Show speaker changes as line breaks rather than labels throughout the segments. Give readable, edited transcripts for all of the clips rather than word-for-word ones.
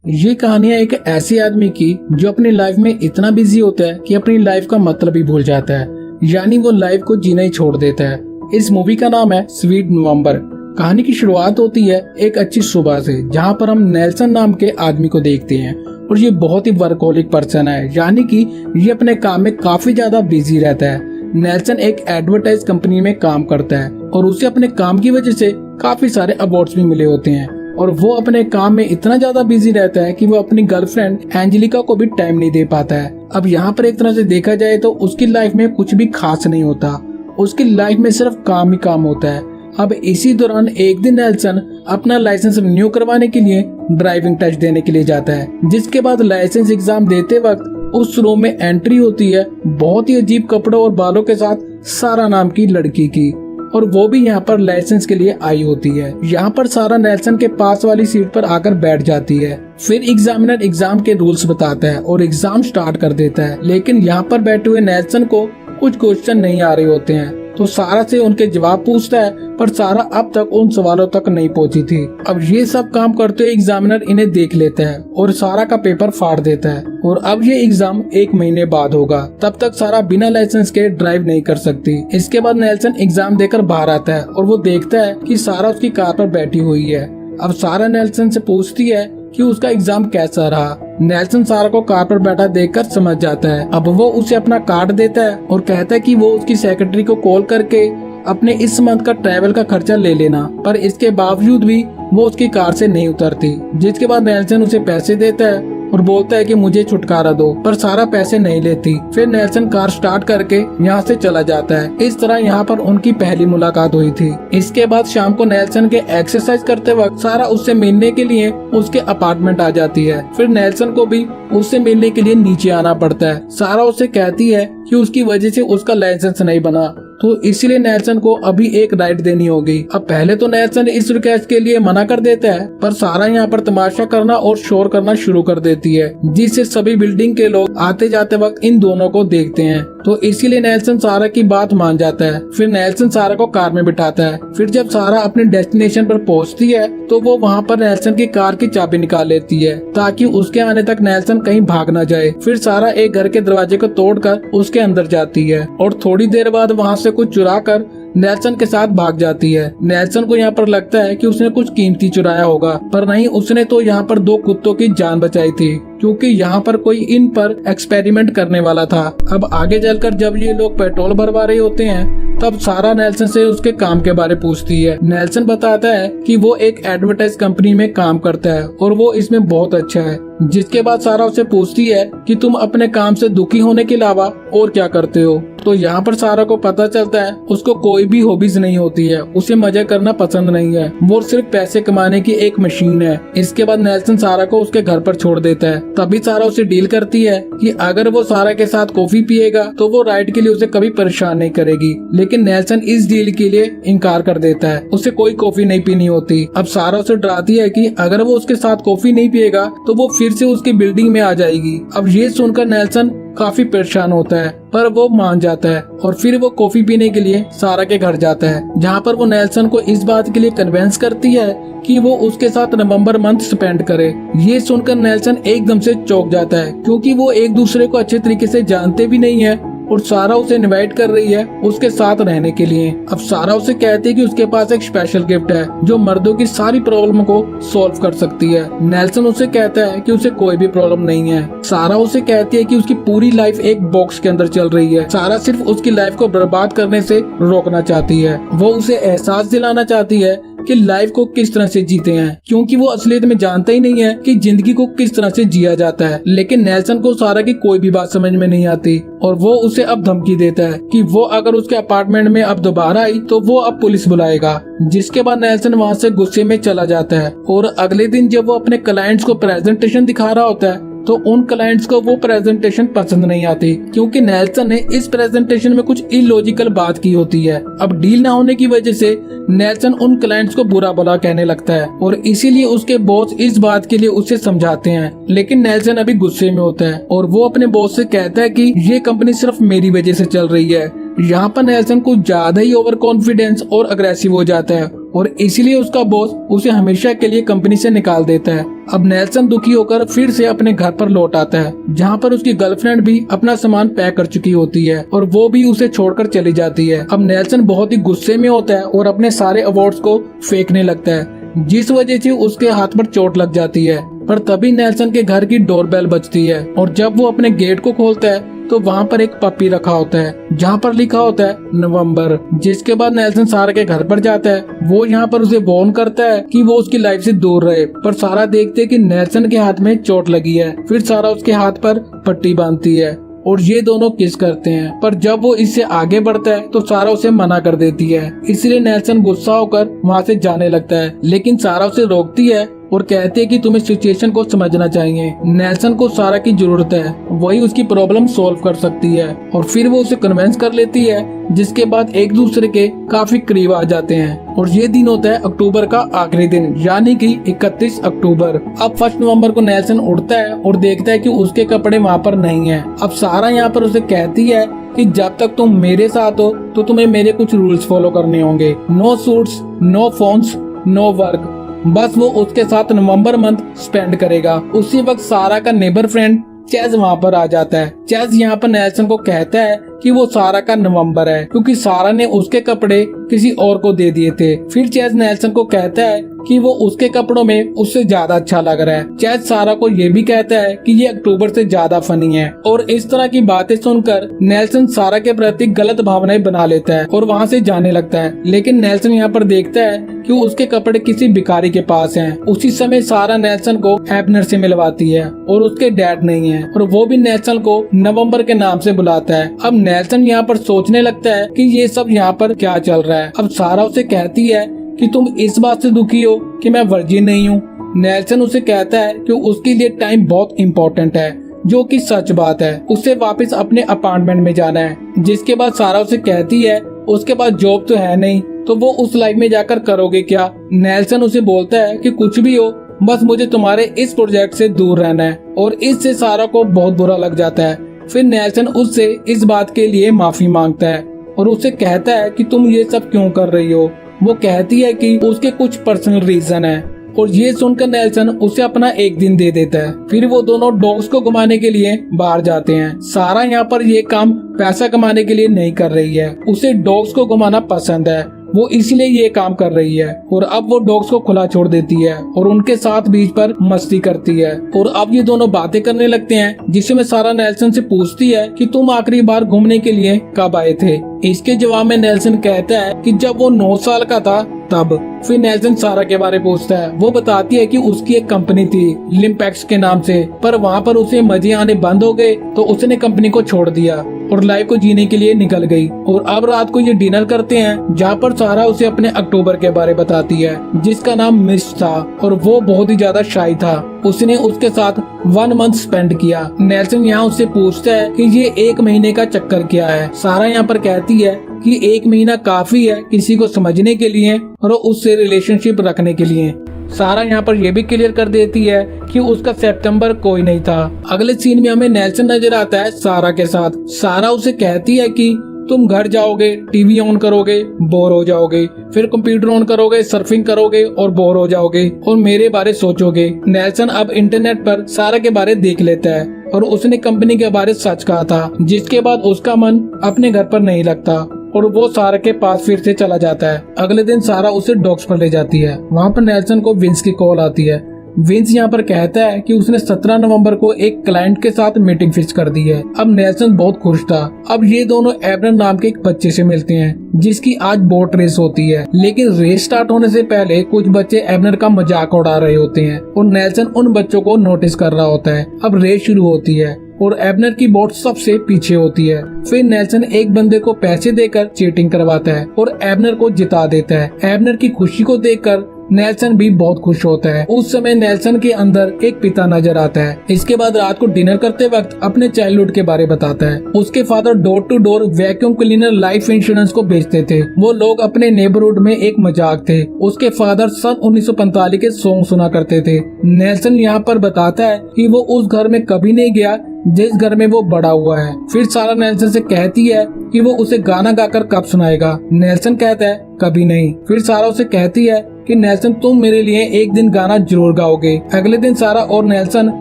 ये कहानी है एक ऐसे आदमी की जो अपनी लाइफ में इतना बिजी होता है कि अपनी लाइफ का मतलब ही भूल जाता है, यानी वो लाइफ को जीना ही छोड़ देता है। इस मूवी का नाम है स्वीट नवंबर। कहानी की शुरुआत होती है एक अच्छी सुबह से, जहाँ पर हम नेल्सन नाम के आदमी को देखते हैं और ये बहुत ही वर्कहोलिक पर्सन है, यानी कि ये अपने काम में काफी ज्यादा बिजी रहता है। नेल्सन एक एडवर्टाइज कंपनी में काम करता है और उसे अपने काम की वजह से काफी सारे अवार्ड्स भी मिले होते हैं और वो अपने काम में इतना ज्यादा बिजी रहता है कि वो अपनी गर्लफ्रेंड एंजेलिका को भी टाइम नहीं दे पाता है। अब यहाँ पर एक तरह से देखा जाए तो उसकी लाइफ में कुछ भी खास नहीं होता, उसकी लाइफ में सिर्फ काम ही काम होता है। अब इसी दौरान एक दिन नेल्सन अपना लाइसेंस रिन्यू करवाने के लिए ड्राइविंग टेस्ट देने के लिए जाता है, जिसके बाद लाइसेंस एग्जाम देते वक्त उस रूम में एंट्री होती है बहुत ही अजीब कपड़ों और बालों के साथ सारा नाम की लड़की की, और वो भी यहाँ पर लाइसेंस के लिए आई होती है। यहाँ पर सारा नेल्सन के पास वाली सीट पर आकर बैठ जाती है। फिर एग्जामिनर एग्जाम के रूल्स बताता है और एग्जाम स्टार्ट कर देता है, लेकिन यहाँ पर बैठे हुए नेल्सन को कुछ क्वेश्चन नहीं आ रहे होते हैं, तो सारा से उनके जवाब पूछता है, पर सारा अब तक उन सवालों तक नहीं पहुंची थी। अब ये सब काम करते हुए एग्जामिनर इन्हें देख लेता है और सारा का पेपर फाड़ देता है, और अब ये एग्जाम 1 महीने बाद होगा। तब तक सारा बिना लाइसेंस के ड्राइव नहीं कर सकती। इसके बाद नेल्सन एग्जाम देकर बाहर आता है और वो देखता है कि सारा उसकी कार पर बैठी हुई है। अब सारा नेल्सन से पूछती है कि उसका एग्जाम कैसा रहा। नेल्सन सारा को कार पर बैठा देखकर समझ जाता है। अब वो उसे अपना कार्ड देता है और कहता है कि वो उसकी सेक्रेटरी को कॉल करके अपने इस मंथ का ट्रैवल का खर्चा ले लेना, पर इसके बावजूद भी वो उसकी कार से नहीं उतरती। जिसके बाद नेल्सन उसे पैसे देता है और बोलता है कि मुझे छुटकारा दो, पर सारा पैसे नहीं लेती। फिर नेल्सन कार स्टार्ट करके यहाँ से चला जाता है। इस तरह यहाँ पर उनकी पहली मुलाकात हुई थी। इसके बाद शाम को नेल्सन के एक्सरसाइज करते वक्त सारा उससे मिलने के लिए उसके अपार्टमेंट आ जाती है। फिर नेल्सन को भी उससे मिलने के लिए नीचे आना पड़ता है। सारा उससे कहती है कि उसकी वजह से उसका लाइसेंस नहीं बना, तो इसीलिए नेल्सन को अभी एक राइड देनी होगी। अब पहले तो नेल्सन इस रिक्वेस्ट के लिए मना कर देता है, पर सारा यहाँ पर तमाशा करना और शोर करना शुरू कर देती है, जिससे सभी बिल्डिंग के लोग आते जाते वक्त इन दोनों को देखते हैं, तो इसीलिए नेल्सन सारा की बात मान जाता है। फिर नेल्सन सारा को कार में बिठाता है। फिर जब सारा अपने डेस्टिनेशन पर पहुँचती है तो वो वहाँ पर नेल्सन की कार की चाबी निकाल लेती है, ताकि उसके आने तक नेल्सन कहीं भाग न जाए। फिर सारा एक घर के दरवाजे को तोड़कर उसके अंदर जाती है और थोड़ी देर बाद वहाँ से कुछ चुरा कर नेल्सन के साथ भाग जाती है। नेल्सन को यहाँ पर लगता है कि उसने कुछ कीमती चुराया होगा, पर नहीं, उसने तो यहाँ पर 2 कुत्तों की जान बचाई थी, क्योंकि यहाँ पर कोई इन पर एक्सपेरिमेंट करने वाला था। अब आगे चलकर जब ये लोग पेट्रोल भरवा रहे होते हैं, तब सारा नेल्सन से उसके काम के बारे पूछती है। नेल्सन बताता है कि वो एक एडवर्टाइज कंपनी में काम करता है और वो इसमें बहुत अच्छा है। जिसके बाद सारा उसे पूछती है कि तुम अपने काम से दुखी होने के अलावा और क्या करते हो। तो यहाँ पर सारा को पता चलता है उसको कोई भी हॉबीज नहीं होती है, उसे मजे करना पसंद नहीं है, वो सिर्फ पैसे कमाने की एक मशीन है। इसके बाद नेल्सन सारा को उसके घर पर छोड़ देता है। तभी सारा उसे डील करती है कि अगर वो सारा के साथ कॉफी पिएगा तो वो राइड के लिए उसे कभी परेशान नहीं करेगी, लेकिन नेल्सन इस डील के लिए इनकार कर देता है। उसे कोई कॉफी नहीं पीनी होती। अब सारा उसे डराती है कि अगर वो उसके साथ कॉफी नहीं पिएगा तो वो फिर से उसकी बिल्डिंग में आ जाएगी। अब ये सुनकर नेल्सन काफी परेशान होता है, पर वो मान जाता है और फिर वो कॉफी पीने के लिए सारा के घर जाता है, जहाँ पर वो नेल्सन को इस बात के लिए कन्विंस करती है कि वो उसके साथ नवंबर मंथ स्पेंड करे। ये सुनकर नेल्सन एकदम से चौंक जाता है, क्योंकि वो एक दूसरे को अच्छे तरीके से जानते भी नहीं है और सारा उसे इनवाइट कर रही है उसके साथ रहने के लिए। अब सारा उसे कहती है कि उसके पास एक स्पेशल गिफ्ट है जो मर्दों की सारी प्रॉब्लम को सॉल्व कर सकती है। नेल्सन उसे कहता है कि उसे कोई भी प्रॉब्लम नहीं है। सारा उसे कहती है कि उसकी पूरी लाइफ एक बॉक्स के अंदर चल रही है। सारा सिर्फ उसकी लाइफ को बर्बाद करने से रोकना चाहती है। वो उसे एहसास दिलाना चाहती है कि लाइफ को किस तरह से जीते हैं, क्योंकि वो असलियत में जानता ही नहीं है कि जिंदगी को किस तरह से जिया जाता है। लेकिन नेल्सन को सारा की कोई भी बात समझ में नहीं आती और वो उसे अब धमकी देता है कि वो अगर उसके अपार्टमेंट में अब दोबारा आई तो वो अब पुलिस बुलाएगा। जिसके बाद नेल्सन वहाँ से गुस्से में चला जाता है और अगले दिन जब वो अपने क्लाइंट्स को प्रेजेंटेशन दिखा रहा होता है तो उन क्लाइंट्स को वो प्रेजेंटेशन पसंद नहीं आती, क्योंकि नेल्सन ने इस प्रेजेंटेशन में कुछ इलॉजिकल बात की होती है। अब डील ना होने की वजह से नेल्सन उन क्लाइंट्स को बुरा भला कहने लगता है और इसीलिए उसके बॉस इस बात के लिए उसे समझाते हैं, लेकिन नेल्सन अभी गुस्से में होता है और वो अपने बॉस से कहता है कि ये कंपनी सिर्फ मेरी वजह से चल रही है। यहाँ पर नेल्सन कुछ ज्यादा ही ओवर कॉन्फिडेंस और अग्रेसिव हो जाता है और इसलिए उसका बॉस उसे हमेशा के लिए कंपनी से निकाल देता है। अब नेल्सन दुखी होकर फिर से अपने घर पर लौट आता है, जहाँ पर उसकी गर्लफ्रेंड भी अपना सामान पैक कर चुकी होती है और वो भी उसे छोड़कर चली जाती है। अब नेल्सन बहुत ही गुस्से में होता है और अपने सारे अवार्ड्स को फेंकने लगता है, जिस वजह से उसके हाथ पर चोट लग जाती है। पर तभी नेल्सन के घर की डोरबेल बजती है और जब वो अपने गेट को खोलता है तो वहाँ पर एक पपी रखा होता है, जहाँ पर लिखा होता है नवंबर। जिसके बाद नेल्सन सारा के घर पर जाता है। वो यहाँ पर उसे वार्न करता है कि वो उसकी लाइफ से दूर रहे, पर सारा देखते है कि नेल्सन के हाथ में चोट लगी है। फिर सारा उसके हाथ पर पट्टी बांधती है और ये दोनों किस करते हैं। पर जब वो इससे आगे बढ़ता है तो सारा उसे मना कर देती है। इसलिए नेल्सन गुस्सा होकर वहाँ से जाने लगता है, लेकिन सारा उसे रोकती है और कहते हैं कि तुम्हें सिचुएशन को समझना चाहिए। नेल्सन को सारा की जरूरत है, वही उसकी प्रॉब्लम सॉल्व कर सकती है। और फिर वो उसे कन्विंस कर लेती है, जिसके बाद एक दूसरे के काफी करीब आ जाते हैं। और ये दिन होता है अक्टूबर का आखिरी दिन, यानी कि 31 अक्टूबर। अब 1 नवंबर को नेल्सन उठता है और देखता है कि उसके कपड़े वहाँ पर नहीं है। अब सारा यहाँ पर उसे कहती है कि जब तक तुम मेरे साथ हो तो तुम्हें मेरे कुछ रूल्स फॉलो करने होंगे। No suits, no phones, no work. बस वो उसके साथ नवंबर मंथ स्पेंड करेगा। उसी वक्त सारा का नेबर फ्रेंड चैज वहाँ पर आ जाता है। चैज यहाँ पर नेल्सन को कहता है कि वो सारा का नवंबर है, क्योंकि सारा ने उसके कपड़े किसी और को दे दिए थे। फिर चैज नेल्सन को कहता है कि वो उसके कपड़ों में उससे ज्यादा अच्छा लग रहा है। चैज सारा को ये भी कहता है कि ये अक्टूबर से ज्यादा फनी है। और इस तरह की बातें सुनकर नेल्सन सारा के प्रति गलत भावनाएं बना लेता है और वहाँ से जाने लगता है। लेकिन नेल्सन यहाँ पर देखता है कि उसके कपड़े किसी भिखारी के पास हैं। उसी समय सारा नेल्सन को एबनर से मिलवाती है और उसके डैड नहीं है, और वो भी नेल्सन को नवंबर के नाम से बुलाता है। अब नेल्सन यहाँ पर सोचने लगता है कि ये सब यहाँ पर क्या चल रहा है। अब सारा उसे कहती है कि तुम इस बात से दुखी हो कि मैं वर्जिन नहीं हूँ। नेल्सन उसे कहता है कि उसके लिए टाइम बहुत इम्पोर्टेंट है, जो कि सच बात है। उसे वापस अपने अपार्टमेंट में जाना है। जिसके बाद सारा उसे कहती है उसके पास जॉब तो है नहीं, तो वो उस लाइफ में जाकर करोगे क्या। नेल्सन उसे बोलता है कि कुछ भी हो, बस मुझे तुम्हारे इस प्रोजेक्ट से दूर रहना है। और इससे सारा को बहुत बुरा लग जाता है। फिर नेल्सन उससे इस बात के लिए माफी मांगता है और उसे कहता है कि तुम ये सब क्यों कर रही हो। वो कहती है कि उसके कुछ पर्सनल रीजन है, और ये सुनकर नेल्सन उसे अपना एक दिन दे देता है। फिर वो दोनों डॉग्स को घुमाने के लिए बाहर जाते हैं। सारा यहाँ पर ये काम पैसा कमाने के लिए नहीं कर रही है, उसे डॉग्स को घुमाना पसंद है, वो इसलिए ये काम कर रही है। और अब वो डॉग्स को खुला छोड़ देती है और उनके साथ बीच पर मस्ती करती है। और अब ये दोनों बातें करने लगते हैं, जिसमें सारा नेल्सन से पूछती है कि तुम आखिरी बार घूमने के लिए कब आए थे। इसके जवाब में नेल्सन कहता है कि जब वो 9 साल का था तब। फिर नेल्सन सारा के बारे में पूछता है। वो बताती है कि उसकी एक कंपनी थी लिम्पैक्स के नाम से, पर वहाँ पर उसे मजे आने बंद हो गए तो उसने कंपनी को छोड़ दिया और लाइफ को जीने के लिए निकल गई। और अब रात को ये डिनर करते हैं, जहाँ पर सारा उसे अपने अक्टूबर के बारे बताती है, जिसका नाम मिस था और वो बहुत ही ज्यादा शाई था। उसने उसके साथ 1 मंथ स्पेंड किया। नेल्सन यहाँ उससे पूछता है कि ये 1 महीने का चक्कर क्या है। सारा यहाँ पर कहती है कि 1 महीना काफी है किसी को समझने के लिए और उससे रिलेशनशिप रखने के लिए। सारा यहाँ पर यह भी क्लियर कर देती है कि उसका सितंबर कोई नहीं था। अगले सीन में हमें नेल्सन नजर आता है सारा के साथ। सारा उसे कहती है कि तुम घर जाओगे, टीवी ऑन करोगे, बोर हो जाओगे, फिर कंप्यूटर ऑन करोगे, सर्फिंग करोगे और बोर हो जाओगे और मेरे बारे सोचोगे। नेल्सन अब इंटरनेट पर सारा के बारे देख लेता है और उसने कंपनी के बारे सच कहा था, जिसके बाद उसका मन अपने घर पर नहीं लगता और वो सारा के पास फिर से चला जाता है। अगले दिन सारा उसे डॉग्स पर ले जाती है। वहाँ पर नेल्सन को विंस की कॉल आती है। विंस यहाँ पर कहता है कि उसने 17 नवंबर को एक क्लाइंट के साथ मीटिंग फिक्स कर दी है। अब नेल्सन बहुत खुश था। अब ये दोनों एबनर नाम के एक बच्चे से मिलते हैं, जिसकी आज बोट रेस होती है। लेकिन रेस स्टार्ट होने से पहले कुछ बच्चे एबनर का मजाक उड़ा रहे होते हैं और नेल्सन उन बच्चों को नोटिस कर रहा होता है। अब रेस शुरू होती है और एबनर की बोट सबसे पीछे होती है। फिर नेल्सन एक बंदे को पैसे देकर चीटिंग करवाता है और एबनर को जिता देता है। एबनर की खुशी को देखकर नेल्सन भी बहुत खुश होता है। उस समय नेल्सन के अंदर एक पिता नजर आता है। इसके बाद रात को डिनर करते वक्त अपने चाइल्डहुड के बारे बताता है। उसके father door to door vacuum cleaner life insurance को बेचते थे। वो लोग अपने नेबरहुड में एक मजाक थे। उसके फादर सन 1945 के सॉन्ग सुना करते थे। नेल्सन यहाँ पर बताता है कि वो उस घर में कभी नहीं गया जिस घर में वो बड़ा हुआ है। फिर सारा नेल्सन से कहती है कि वो उसे गाना गाकर कब सुनाएगा। नेल्सन कहता है कभी नहीं। फिर सारा उसे कहती है कि नेल्सन तुम मेरे लिए एक दिन गाना जरूर गाओगे। अगले दिन सारा और नेल्सन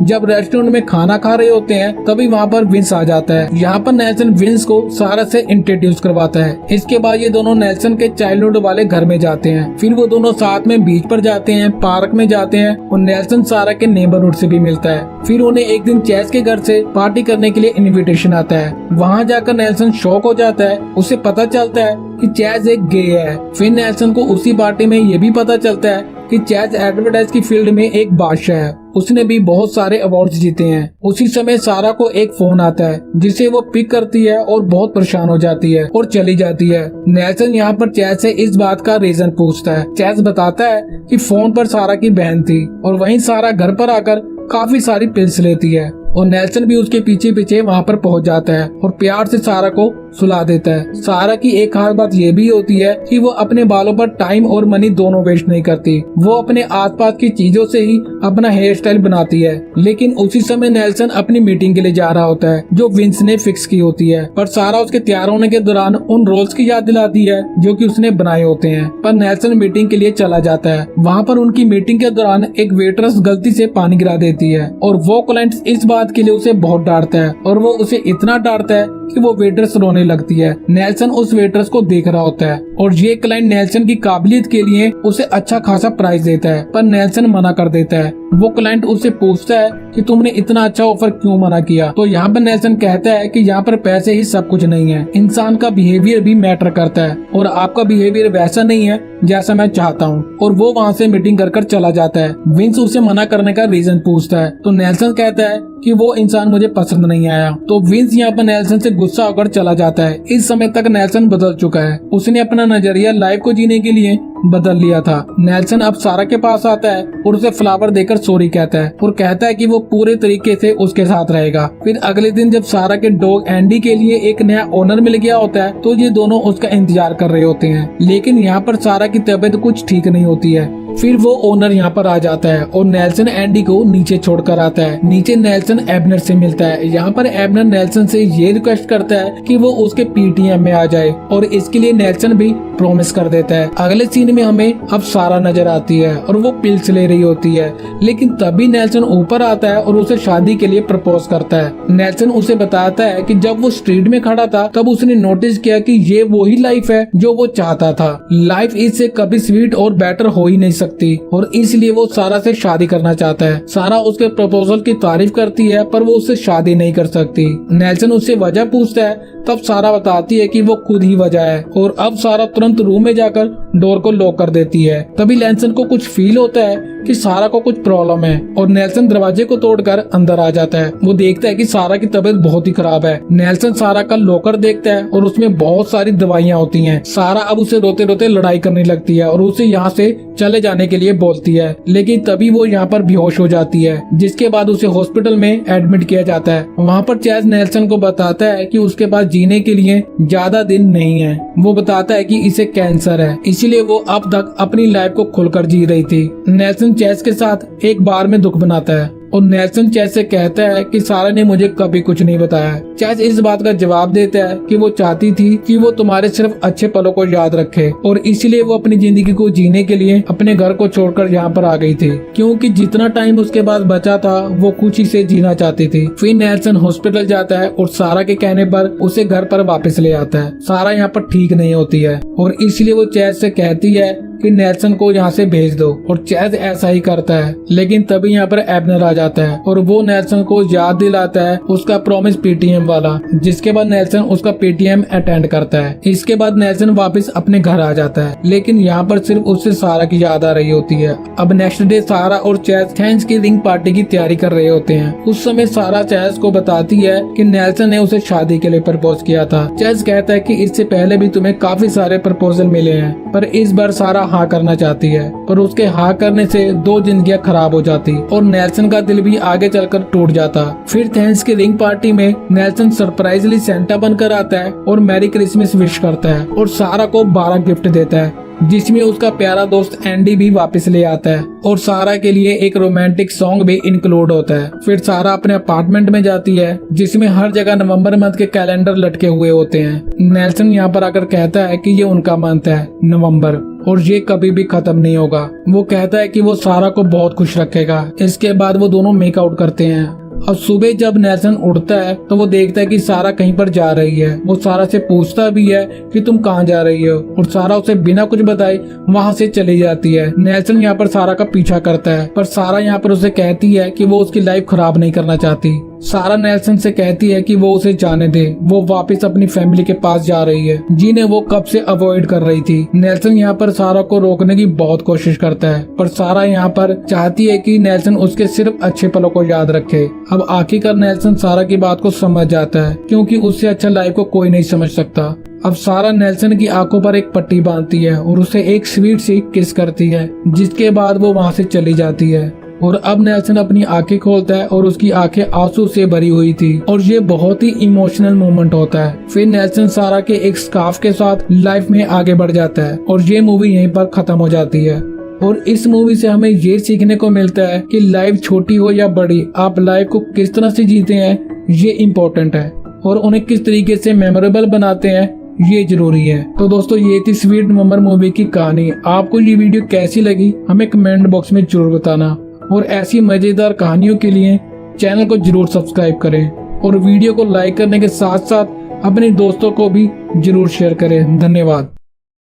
जब रेस्टोरेंट में खाना खा रहे होते हैं तभी वहाँ पर विंस आ जाता है। यहाँ पर नेल्सन विंस को सारा से इंट्रोड्यूस करवाता है। इसके बाद ये दोनों नेल्सन के चाइल्डहुड वाले घर में जाते हैं। फिर वो दोनों साथ में बीच पर जाते हैं, पार्क में जाते हैं और नेल्सन सारा के नेबरहुड से भी मिलता है। फिर उन्हें एक दिन चैस के घर से पार्टी करने के लिए इन्विटेशन आता है। वहाँ जाकर नेल्सन शॉक हो जाता है। उसे पता चलता है कि चैज एक गे है। फिर नेल्सन को उसी पार्टी में ये भी पता चलता है कि चैज एडवर्टाइज की फील्ड में एक बादशाह है। उसने भी बहुत सारे अवार्ड्स जीते हैं। उसी समय सारा को एक फोन आता है जिसे वो पिक करती है और बहुत परेशान हो जाती है और चली जाती है। नेल्सन यहाँ पर चैज से इस बात का रीजन पूछता है। चैज बताता है कि फोन पर सारा की बहन थी और वहीं सारा घर पर आकर काफी सारी पिल्स लेती है और नेल्सन भी उसके पीछे पीछे वहाँ पर पहुँच जाता है और प्यार से सारा को सुला देता है। सारा की एक खास बात ये भी होती है कि वो अपने बालों पर टाइम और मनी दोनों वेस्ट नहीं करती। वो अपने आसपास की चीजों से ही अपना हेयर स्टाइल बनाती है। लेकिन उसी समय नेल्सन अपनी मीटिंग के लिए जा रहा होता है जो विंस ने फिक्स की होती है। पर सारा उसके तैयार होने के दौरान उन रोल्स की याद दिलाती है जो कि उसने बनाए होते हैं। पर नेल्सन मीटिंग के लिए चला जाता है। वहाँ पर उनकी मीटिंग के दौरान एक वेट्रेस गलती से पानी गिरा देती है और वो क्लाइंट इस बात के लिए उसे बहुत डांटता है और वो उसे इतना डांटता है कि वो वेट्रेस रोने लगती है। नेल्सन उस वेट्रेस को देख रहा होता है और ये क्लाइंट नेल्सन की काबिलियत के लिए उसे अच्छा खासा प्राइस देता है। पर नेल्सन मना कर देता है। वो क्लाइंट उससे पूछता है कि तुमने इतना अच्छा ऑफर क्यों मना किया। तो यहाँ पर नेल्सन कहता है कि यहाँ पर पैसे ही सब कुछ नहीं है, इंसान का बिहेवियर भी मैटर करता है और आपका बिहेवियर वैसा नहीं है जैसा मैं चाहता हूँ। और वो वहाँ से मीटिंग कर चला जाता है। विंस उसे मना करने का रीजन पूछता है तो नेल्सन कहता है कि वो इंसान मुझे पसंद नहीं आया। तो विंस यहाँ पर नेल्सन से गुस्सा होकर चला जाता है। इस समय तक नेल्सन बदल चुका है। उसने अपना नजरिया लाइफ को जीने के लिए बदल लिया था। नेल्सन अब सारा के पास आता है और उसे फ्लावर देकर सॉरी कहता है और कहता है कि वो पूरे तरीके से उसके साथ रहेगा। फिर अगले दिन जब सारा के डॉग एंडी के लिए एक नया ओनर मिल गया होता है तो ये दोनों उसका इंतजार कर रहे होते हैं। लेकिन यहाँ पर सारा की तबीयत कुछ ठीक नहीं होती है। फिर वो ओनर यहाँ पर आ जाता है और नेल्सन एंडी को नीचे छोड़कर आता है। नीचे नेल्सन एबनर से मिलता है। यहाँ पर एबनर नेल्सन से ये रिक्वेस्ट करता है कि वो उसके पीटीएम में आ जाए और इसके लिए नेल्सन भी प्रॉमिस कर देता है। अगले सीन में हमें अब सारा नजर आती है और वो पिल्स ले रही होती है। लेकिन तभी नेल्सन ऊपर आता है और उसे शादी के लिए प्रपोज करता है। नेल्सन उसे बताता है कि जब वो स्ट्रीट में खड़ा था तब उसने नोटिस किया कि ये वही लाइफ है जो वो चाहता था। लाइफ इससे कभी स्वीट और बेटर हो ही नहीं सकती और इसलिए वो सारा से शादी करना चाहता है। सारा उसके प्रपोजल की तारीफ करती है पर वो उससे शादी नहीं कर सकती। नेल्सन उससे वजह पूछता है तब सारा बताती है कि वो खुद ही वजह है और अब सारा तुरंत रूम में जाकर डोर को लॉक कर देती है। तभी नेल्सन को कुछ फील होता है कि सारा को कुछ प्रॉब्लम है और नेल्सन दरवाजे को तोड़कर अंदर आ जाता है। वो देखता है कि सारा की तबीयत बहुत ही खराब है। नेल्सन सारा का लॉकर देखता है और उसमें बहुत सारी दवाइयाँ होती हैं। सारा अब उसे रोते रोते लड़ाई करने लगती है और उसे यहाँ से चले जाने के लिए बोलती है। लेकिन तभी वो यहाँ पर बेहोश हो जाती है जिसके बाद उसे हॉस्पिटल में एडमिट किया जाता है। वहाँ पर चैज नेल्सन को बताता है कि उसके पास जीने के लिए ज्यादा दिन नहीं है। वो बताता है कि इसे कैंसर है, इसीलिए वो अब तक अपनी लाइफ को खुलकर जी रही थी। नेल्सन चैज के साथ एक बार में दुख बनाता है और नेल्सन चैज से कहता है कि सारा ने मुझे कभी कुछ नहीं बताया। चैज इस बात का जवाब देता है कि वो चाहती थी कि वो तुम्हारे सिर्फ अच्छे पलों को याद रखे और इसलिए वो अपनी जिंदगी को जीने के लिए अपने घर को छोड़कर यहाँ पर आ गई थी, क्योंकि जितना टाइम उसके पास बचा था वो खुशी से जीना चाहती थी। फिर नेल्सन हॉस्पिटल जाता है और सारा के कहने पर उसे घर पर वापस ले आता है। सारा यहाँ पर ठीक नहीं होती है और इसलिए वो चैज से कहती है कि नेल्सन को यहाँ से भेज दो और चैज ऐसा ही करता है। लेकिन तभी यहाँ पर एबनर आ जाता है और वो नेल्सन को याद दिलाता है उसका प्रॉमिस पीटीएम वाला, जिसके बाद नेल्सन उसका पीटीएम अटेंड करता है। इसके बाद नेल्सन वापस अपने घर आ जाता है, लेकिन यहाँ पर सिर्फ उससे सारा की याद आ रही होती है। अब नेक्स्ट डे सारा और चैज थैंक्सगिविंग पार्टी की तैयारी कर रहे होते हैं। उस समय सारा चैज को बताती है कि नेल्सन ने उसे शादी के लिए प्रपोज किया था। चैज कहता है कि इससे पहले भी तुम्हें काफी सारे प्रपोजल मिले हैं पर इस बार सारा हाँ करना चाहती है, पर उसके हाँ करने से 2 जिंदगियां खराब हो जाती और नेल्सन का दिल भी आगे चलकर टूट जाता। फिर थैंक्सगिविंग पार्टी में नेल्सन सरप्राइजली सेंटा बनकर आता है और मैरी क्रिसमस विश करता है और सारा को 12 गिफ्ट देता है। जिसमें उसका प्यारा दोस्त एंडी भी वापस ले आता है और सारा के लिए एक रोमांटिक सॉन्ग भी इंक्लूड होता है। फिर सारा अपने अपार्टमेंट में जाती है जिसमें हर जगह नवंबर मंथ के कैलेंडर लटके हुए होते हैं। नेल्सन यहाँ पर आकर कहता है कि ये उनका मंथ है नवंबर और ये कभी भी खत्म नहीं होगा। वो कहता है कि वो सारा को बहुत खुश रखेगा। इसके बाद वो दोनों मेकआउट करते हैं और सुबह जब नेल्सन उठता है तो वो देखता है कि सारा कहीं पर जा रही है। वो सारा से पूछता भी है कि तुम कहाँ जा रही हो और सारा उसे बिना कुछ बताए वहाँ से चली जाती है। नेल्सन यहाँ पर सारा का पीछा करता है पर सारा यहाँ पर उसे कहती है कि वो उसकी लाइफ खराब नहीं करना चाहती। सारा नेल्सन से कहती है कि वो उसे जाने दे, वो वापस अपनी फैमिली के पास जा रही है जिन्हें वो कब से अवॉइड कर रही थी। नेल्सन यहाँ पर सारा को रोकने की बहुत कोशिश करता है पर सारा यहाँ पर चाहती है कि नेल्सन उसके सिर्फ अच्छे पलों को याद रखे। अब आखिरकार नेल्सन सारा की बात को समझ जाता है क्योंकि उससे अच्छा लाइफ को कोई नहीं समझ सकता। अब सारा नेल्सन की आंखों पर एक पट्टी बांधती है और उसे एक स्वीट सी किस करती है जिसके बाद वो वहाँ से चली जाती है। और अब नेल्सन अपनी आंखें खोलता है और उसकी आंखें आंसू से भरी हुई थी और ये बहुत ही इमोशनल मोमेंट होता है। फिर नेल्सन सारा के एक स्कार्फ के साथ लाइफ में आगे बढ़ जाता है और ये मूवी यहीं पर खत्म हो जाती है। और इस मूवी से हमें ये सीखने को मिलता है कि लाइफ छोटी हो या बड़ी, आप लाइफ को किस तरह से जीते हैं ये इम्पोर्टेंट है और उन्हें किस तरीके से मेमोरेबल बनाते हैं ये जरूरी है। तो दोस्तों ये थी स्वीट नवंबर मूवी की कहानी। आपको ये वीडियो कैसी लगी हमें कमेंट बॉक्स में जरूर बताना और ऐसी मजेदार कहानियों के लिए चैनल को जरूर सब्सक्राइब करें और वीडियो को लाइक करने के साथ साथ अपने दोस्तों को भी जरूर शेयर करें। धन्यवाद।